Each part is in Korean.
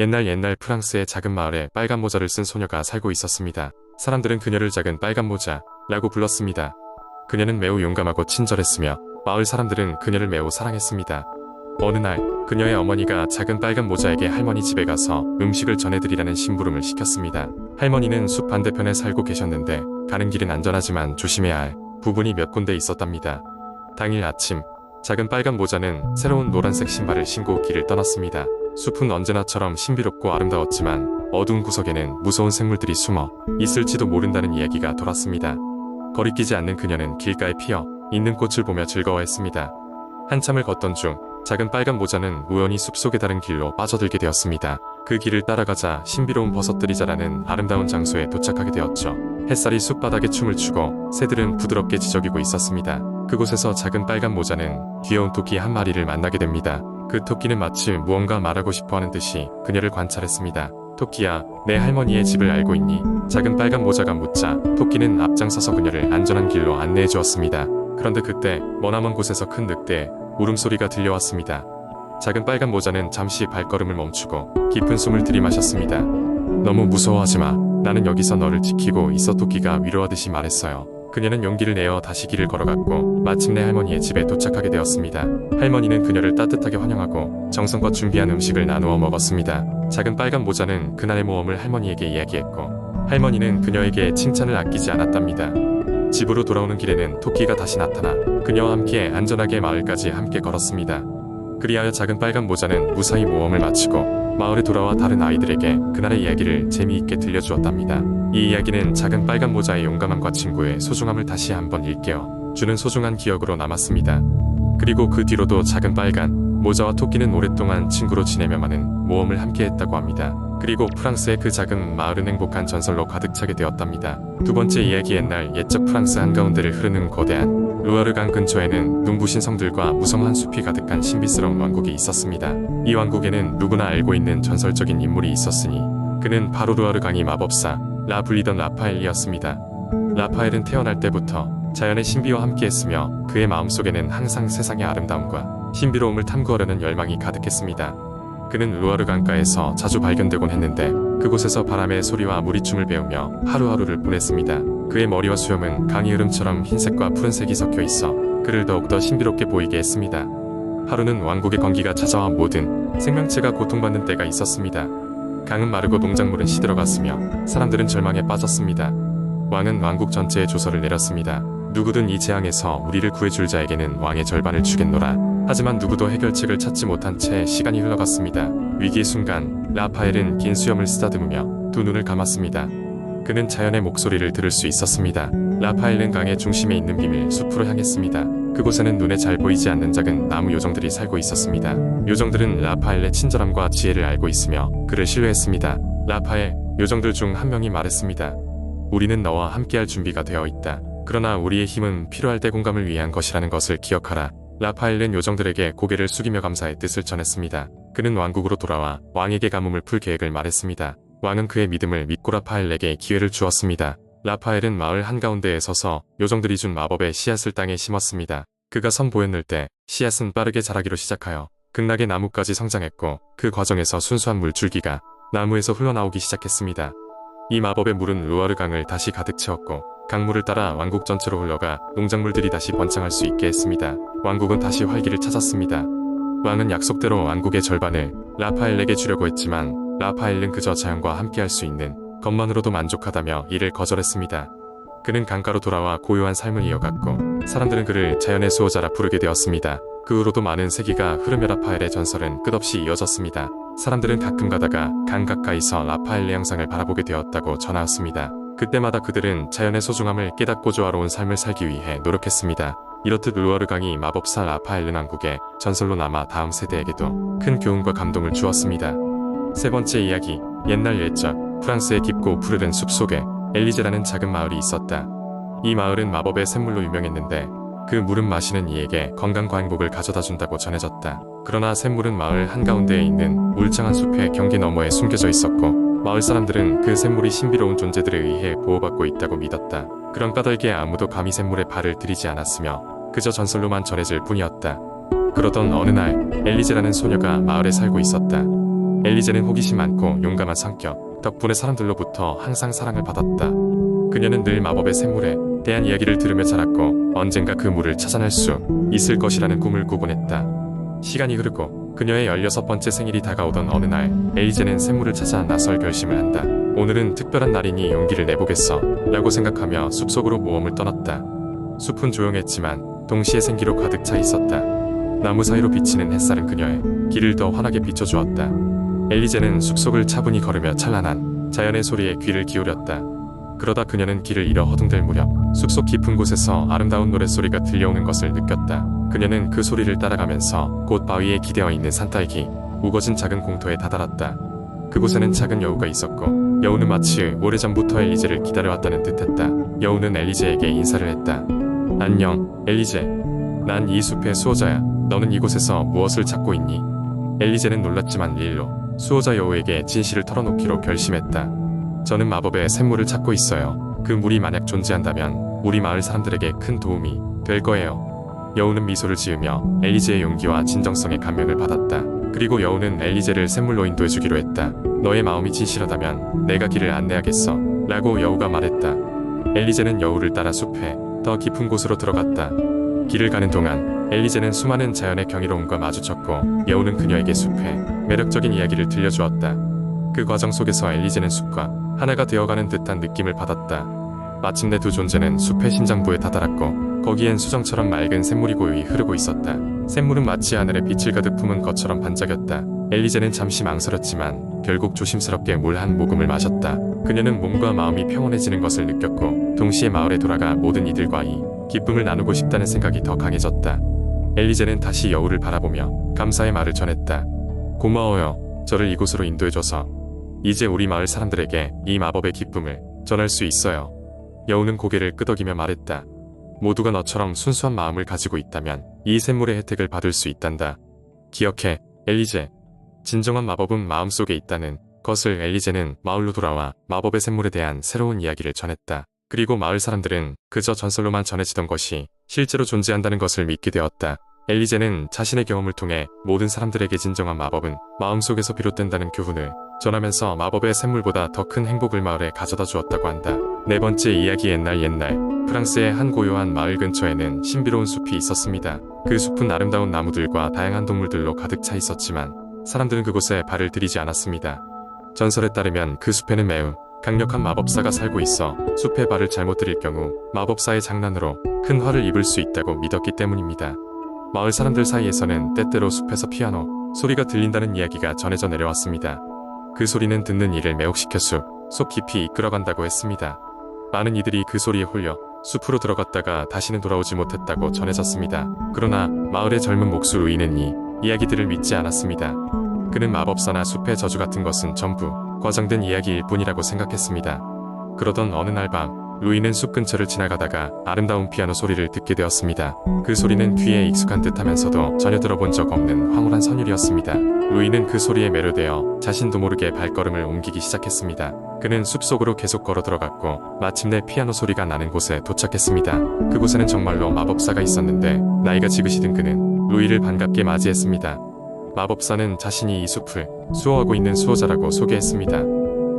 옛날 프랑스의 작은 마을에 빨간 모자를 쓴 소녀가 살고 있었습니다. 사람들은 그녀를 작은 빨간 모자라고 불렀습니다. 그녀는 매우 용감하고 친절했으며 마을 사람들은 그녀를 매우 사랑했습니다. 어느 날 그녀의 어머니가 작은 빨간 모자에게 할머니 집에 가서 음식을 전해드리라는 심부름을 시켰습니다. 할머니는 숲 반대편에 살고 계셨는데 가는 길은 안전하지만 조심해야 할 부분이 몇 군데 있었답니다. 당일 아침 작은 빨간 모자는 새로운 노란색 신발을 신고 길을 떠났습니다. 숲은 언제나처럼 신비롭고 아름다웠지만 어두운 구석에는 무서운 생물들이 숨어 있을지도 모른다는 이야기가 돌았습니다. 거리끼지 않는 그녀는 길가에 피어 있는 꽃을 보며 즐거워했습니다. 한참을 걷던 중 작은 빨간 모자는 우연히 숲속에 다른 길로 빠져들게 되었습니다. 그 길을 따라가자 신비로운 버섯들이 자라는 아름다운 장소에 도착하게 되었죠. 햇살이 숲바닥에 춤을 추고 새들은 부드럽게 지저귀고 있었습니다. 그곳에서 작은 빨간 모자는 귀여운 토끼 한 마리를 만나게 됩니다. 그 토끼는 마치 무언가 말하고 싶어하는 듯이 그녀를 관찰했습니다. 토끼야, 내 할머니의 집을 알고 있니? 작은 빨간 모자가 묻자 토끼는 앞장서서 그녀를 안전한 길로 안내해 주었습니다. 그런데 그때 머나먼 곳에서 큰 늑대의 울음소리가 들려왔습니다. 작은 빨간 모자는 잠시 발걸음을 멈추고 깊은 숨을 들이마셨습니다. 너무 무서워하지 마. 나는 여기서 너를 지키고 있어, 토끼가 위로하듯이 말했어요. 그녀는 용기를 내어 다시 길을 걸어갔고 마침내 할머니의 집에 도착하게 되었습니다. 할머니는 그녀를 따뜻하게 환영하고 정성껏 준비한 음식을 나누어 먹었습니다. 작은 빨간 모자는 그날의 모험을 할머니에게 이야기했고 할머니는 그녀에게 칭찬을 아끼지 않았답니다. 집으로 돌아오는 길에는 토끼가 다시 나타나 그녀와 함께 안전하게 마을까지 함께 걸었습니다. 그리하여 작은 빨간 모자는 무사히 모험을 마치고 마을에 돌아와 다른 아이들에게 그날의 이야기를 재미있게 들려주었답니다. 이 이야기는 작은 빨간 모자의 용감함과 친구의 소중함을 다시 한번 일깨워 주는 소중한 기억으로 남았습니다. 그리고 그 뒤로도 작은 빨간 모자와 토끼는 오랫동안 친구로 지내며 많은 모험을 함께했다고 합니다. 그리고 프랑스의 그 작은 마을은 행복한 전설로 가득 차게 되었답니다. 두 번째 이야기. 옛날 옛적 프랑스 한가운데를 흐르는 거대한 루아르강 근처에는 눈부신 성들과 무성한 숲이 가득한 신비스러운 왕국이 있었습니다. 이 왕국에는 누구나 알고 있는 전설적인 인물이 있었으니 그는 바로 루아르강의 마법사 라 불리던 라파엘이었습니다. 라파엘은 태어날 때부터 자연의 신비와 함께했으며 그의 마음속에는 항상 세상의 아름다움과 신비로움을 탐구하려는 열망이 가득했습니다. 그는 루아르 강가에서 자주 발견되곤 했는데 그곳에서 바람의 소리와 무리춤을 배우며 하루하루를 보냈습니다. 그의 머리와 수염은 강의 흐름처럼 흰색과 푸른색이 섞여 있어 그를 더욱더 신비롭게 보이게 했습니다. 하루는 왕국의 건기가 찾아와 모든 생명체가 고통받는 때가 있었습니다. 강은 마르고 농작물은 시들어갔으며 사람들은 절망에 빠졌습니다. 왕은 왕국 전체에 조서를 내렸습니다. 누구든 이 재앙에서 우리를 구해줄 자에게는 왕의 절반을 주겠노라. 하지만 누구도 해결책을 찾지 못한 채 시간이 흘러갔습니다. 위기의 순간 라파엘은 긴 수염을 쓰다듬으며 두 눈을 감았습니다. 그는 자연의 목소리를 들을 수 있었습니다. 라파엘은 강의 중심에 있는 비밀 숲으로 향했습니다. 그곳에는 눈에 잘 보이지 않는 작은 나무 요정들이 살고 있었습니다. 요정들은 라파엘의 친절함과 지혜를 알고 있으며 그를 신뢰했습니다. 라파엘, 요정들 중 한 명이 말했습니다. 우리는 너와 함께할 준비가 되어 있다. 그러나 우리의 힘은 필요할 때 공감을 위한 것이라는 것을 기억하라. 라파엘은 요정들에게 고개를 숙이며 감사의 뜻을 전했습니다. 그는 왕국으로 돌아와 왕에게 가뭄을 풀 계획을 말했습니다. 왕은 그의 믿음을 믿고 라파엘에게 기회를 주었습니다. 라파엘은 마을 한가운데에 서서 요정들이 준 마법의 씨앗을 땅에 심었습니다. 그가 선보였을 때 씨앗은 빠르게 자라기로 시작하여 극락의 나무까지 성장했고 그 과정에서 순수한 물줄기가 나무에서 흘러나오기 시작했습니다. 이 마법의 물은 루아르 강을 다시 가득 채웠고 강물을 따라 왕국 전체로 흘러가 농작물들이 다시 번창할 수 있게 했습니다. 왕국은 다시 활기를 찾았습니다. 왕은 약속대로 왕국의 절반을 라파엘에게 주려고 했지만 라파엘은 그저 자연과 함께할 수 있는 것만으로도 만족하다며 이를 거절했습니다. 그는 강가로 돌아와 고요한 삶을 이어갔고 사람들은 그를 자연의 수호자라 부르게 되었습니다. 그 후로도 많은 세기가 흐르며 라파엘의 전설은 끝없이 이어졌습니다. 사람들은 가끔 가다가 강 가까이서 라파엘의 형상을 바라보게 되었다고 전하였습니다. 그때마다 그들은 자연의 소중함을 깨닫고 조화로운 삶을 살기 위해 노력했습니다. 이렇듯 루아르 강이 마법사 라파엘은 왕국의 전설로 남아 다음 세대에게도 큰 교훈과 감동을 주었습니다. 세 번째 이야기. 옛날 옛적 프랑스의 깊고 푸르른 숲속에 엘리제라는 작은 마을이 있었다. 이 마을은 마법의 샘물로 유명했는데 그 물은 마시는 이에게 건강과 행복을 가져다 준다고 전해졌다. 그러나 샘물은 마을 한가운데에 있는 울창한 숲의 경계 너머에 숨겨져 있었고 마을 사람들은 그 샘물이 신비로운 존재들에 의해 보호받고 있다고 믿었다. 그런 까닭에 아무도 감히 샘물에 발을 들이지 않았으며 그저 전설로만 전해질 뿐이었다. 그러던 어느 날 엘리제라는 소녀가 마을에 살고 있었다. 엘리제는 호기심 많고 용감한 성격 덕분에 사람들로부터 항상 사랑을 받았다. 그녀는 늘 마법의 샘물에 대한 이야기를 들으며 자랐고 언젠가 그 물을 찾아낼 수 있을 것이라는 꿈을 꾸곤 했다. 시간이 흐르고 그녀의 16번째 생일이 다가오던 어느 날 엘리제는 샘물을 찾아 나설 결심을 한다. 오늘은 특별한 날이니 용기를 내보겠어 라고 생각하며 숲속으로 모험을 떠났다. 숲은 조용했지만 동시에 생기로 가득 차 있었다. 나무 사이로 비치는 햇살은 그녀의 길을 더 환하게 비춰주었다. 엘리제는 숲속을 차분히 걸으며 찬란한 자연의 소리에 귀를 기울였다. 그러다 그녀는 길을 잃어 허둥댈 무렵 숲속 깊은 곳에서 아름다운 노랫소리가 들려오는 것을 느꼈다. 그녀는 그 소리를 따라가면서 곧 바위에 기대어 있는 산딸기 우거진 작은 공터에 다다랐다. 그곳에는 작은 여우가 있었고 여우는 마치 오래전부터 엘리제를 기다려왔다는 듯했다. 여우는 엘리제에게 인사를 했다. 안녕, 엘리제. 난 이 숲의 수호자야. 너는 이곳에서 무엇을 찾고 있니? 엘리제는 놀랐지만 일로 수호자 여우에게 진실을 털어놓기로 결심했다. 저는 마법의 샘물을 찾고 있어요. 그 물이 만약 존재한다면 우리 마을 사람들에게 큰 도움이 될 거예요. 여우는 미소를 지으며 엘리제의 용기와 진정성에 감명을 받았다. 그리고 여우는 엘리제를 샘물로 인도해주기로 했다. 너의 마음이 진실하다면 내가 길을 안내하겠어 라고 여우가 말했다. 엘리제는 여우를 따라 숲에 더 깊은 곳으로 들어갔다. 길을 가는 동안 엘리제는 수많은 자연의 경이로움과 마주쳤고 여우는 그녀에게 숲의 매력적인 이야기를 들려주었다. 그 과정 속에서 엘리제는 숲과 하나가 되어가는 듯한 느낌을 받았다. 마침내 두 존재는 숲의 심장부에 다다랐고 거기엔 수정처럼 맑은 샘물이 고요히 흐르고 있었다. 샘물은 마치 하늘에 빛을 가득 품은 것처럼 반짝였다. 엘리제는 잠시 망설였지만 결국 조심스럽게 물 한 모금을 마셨다. 그녀는 몸과 마음이 평온해지는 것을 느꼈고 동시에 마을에 돌아가 모든 이들과 이 기쁨을 나누고 싶다는 생각이 더 강해졌다. 엘리제는 다시 여우를 바라보며 감사의 말을 전했다. 고마워요. 저를 이곳으로 인도해줘서. 이제 우리 마을 사람들에게 이 마법의 기쁨을 전할 수 있어요. 여우는 고개를 끄덕이며 말했다. 모두가 너처럼 순수한 마음을 가지고 있다면 이 샘물의 혜택을 받을 수 있단다. 기억해, 엘리제. 진정한 마법은 마음속에 있다는 것을. 엘리제는 마을로 돌아와 마법의 샘물에 대한 새로운 이야기를 전했다. 그리고 마을 사람들은 그저 전설로만 전해지던 것이 실제로 존재한다는 것을 믿게 되었다. 엘리제는 자신의 경험을 통해 모든 사람들에게 진정한 마법은 마음속에서 비롯된다는 교훈을 전하면서 마법의 샘물보다 더 큰 행복을 마을에 가져다 주었다고 한다. 네 번째 이야기. 옛날 프랑스의 한 고요한 마을 근처에는 신비로운 숲이 있었습니다. 그 숲은 아름다운 나무들과 다양한 동물들로 가득 차 있었지만 사람들은 그곳에 발을 들이지 않았습니다. 전설에 따르면 그 숲에는 매우 강력한 마법사가 살고 있어 숲에 발을 잘못 들일 경우 마법사의 장난으로 큰 화를 입을 수 있다고 믿었기 때문입니다. 마을 사람들 사이에서는 때때로 숲에서 피아노 소리가 들린다는 이야기가 전해져 내려왔습니다. 그 소리는 듣는 이를 매혹시켜 숲 깊이 이끌어간다고 했습니다. 많은 이들이 그 소리에 홀려 숲으로 들어갔다가 다시는 돌아오지 못했다고 전해졌습니다. 그러나 마을의 젊은 목수 루이는 이 이야기들을 믿지 않았습니다. 그는 마법사나 숲의 저주 같은 것은 전부 과장된 이야기일 뿐이라고 생각했습니다. 그러던 어느 날 밤 루이는 숲 근처를 지나가다가 아름다운 피아노 소리를 듣게 되었습니다. 그 소리는 귀에 익숙한 듯하면서도 전혀 들어본 적 없는 황홀한 선율이었습니다. 루이는 그 소리에 매료되어 자신도 모르게 발걸음을 옮기기 시작했습니다. 그는 숲속으로 계속 걸어 들어갔고 마침내 피아노 소리가 나는 곳에 도착했습니다. 그곳에는 정말로 마법사가 있었는데 나이가 지그시든 그는 루이를 반갑게 맞이했습니다. 마법사는 자신이 이 숲을 수호하고 있는 수호자라고 소개했습니다.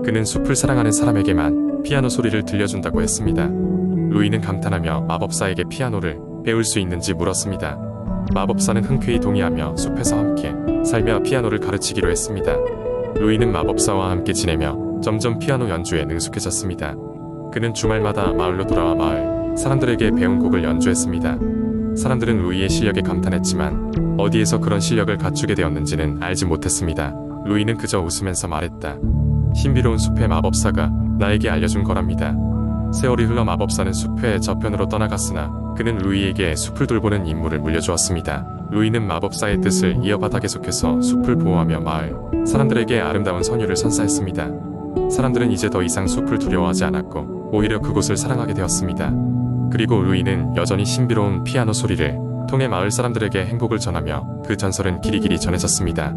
그는 숲을 사랑하는 사람에게만 피아노 소리를 들려준다고 했습니다. 루이는 감탄하며 마법사에게 피아노를 배울 수 있는지 물었습니다. 마법사는 흔쾌히 동의하며 숲에서 함께 살며 피아노를 가르치기로 했습니다. 루이는 마법사와 함께 지내며 점점 피아노 연주에 능숙해졌습니다. 그는 주말마다 마을로 돌아와 마을 사람들에게 배운 곡을 연주했습니다. 사람들은 루이의 실력에 감탄했지만 어디에서 그런 실력을 갖추게 되었는지는 알지 못했습니다. 루이는 그저 웃으면서 말했다. 신비로운 숲의 마법사가 나에게 알려준 거랍니다. 세월이 흘러 마법사는 숲의 저편으로 떠나갔으나 그는 루이에게 숲을 돌보는 임무를 물려주었습니다. 루이는 마법사의 뜻을 이어받아 계속해서 숲을 보호하며 마을 사람들에게 아름다운 선율을 선사했습니다. 사람들은 이제 더 이상 숲을 두려워하지 않았고 오히려 그곳을 사랑하게 되었습니다. 그리고 루이는 여전히 신비로운 피아노 소리를 통해 마을 사람들에게 행복을 전하며 그 전설은 길이길이 전해졌습니다.